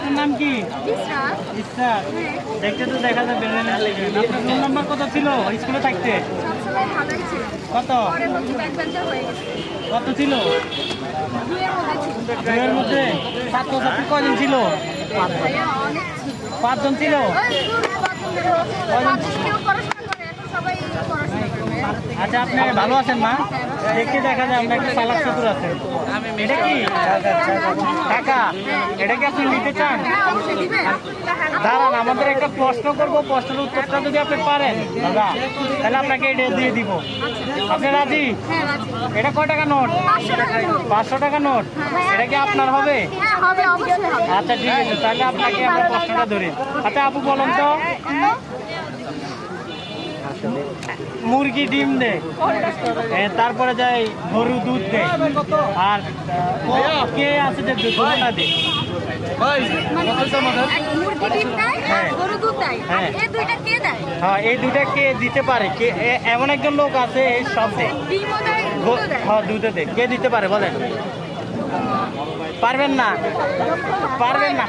আপনার নাম কি? ইসরাত। দেখতে তো দেখা যাবে। আপনার রোল নাম্বার কত ছিল স্কুলে থাকতে? কত কত ছিল? দুইয়ের মধ্যে ছাত্রছাত্রী কজন ছিল? 5 জন ছিল। আচ্ছা, আপনি ভালো আছেন মা? দেখতে দেখা যায় আমরা একটু চালাক চতুর আছেন। এটা কি টাকা? এটা কি আপনি নিতে চান? দাঁড়ান, আমাদের একটা প্রশ্ন করবো, প্রশ্নের উত্তরটা যদি আপনি পারেন দাদা তাহলে আপনাকে এটা দিয়ে দিব। আপনি রাজি? এটা কয় টাকা নোট? 500 টাকা নোট। এটা কি আপনার হবে? আচ্ছা ঠিক আছে, তাহলে আপনাকে আমরা প্রশ্নটা ধরি। আচ্ছা আপু বলুন তো, মুরগি ডিম দেয়, তারপরে যায় গরু দুধ দেয়, আর কে আছে যে দুধটা দেয়? হ্যাঁ, এই দুইটা কে দিতে পারে? কে এমন একজন লোক আছে এই সব দেয়? হ্যাঁ, দুধে দেয়। কে দিতে পারে বলেন? পারবেন না? পারবেন না?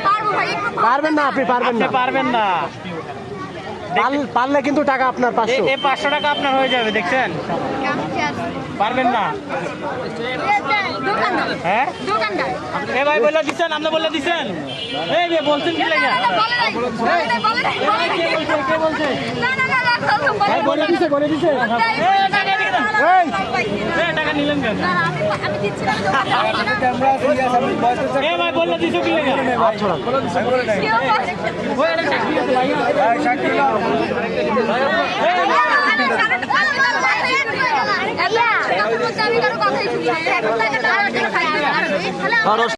পারবেন না? আপনি পারবেন না? পারবেন না? পারলে কিন্তু টাকা আপনার 500। এই 500 টাকা আপনার হয়ে যাবে, দেখছেন? পারবেন না? হ্যাঁ, এ ভাই বলে দিচ্ছেন, আপনি বলে দিচ্ছেন। এই যে বলছেন কি লাগে? কে বলছে? বলে দিছে, বলে দিছে। টাকা নিলেন কেন? এ ভাই বলে দিছো কি লাগে? আমি কারো কথাই শুনি না।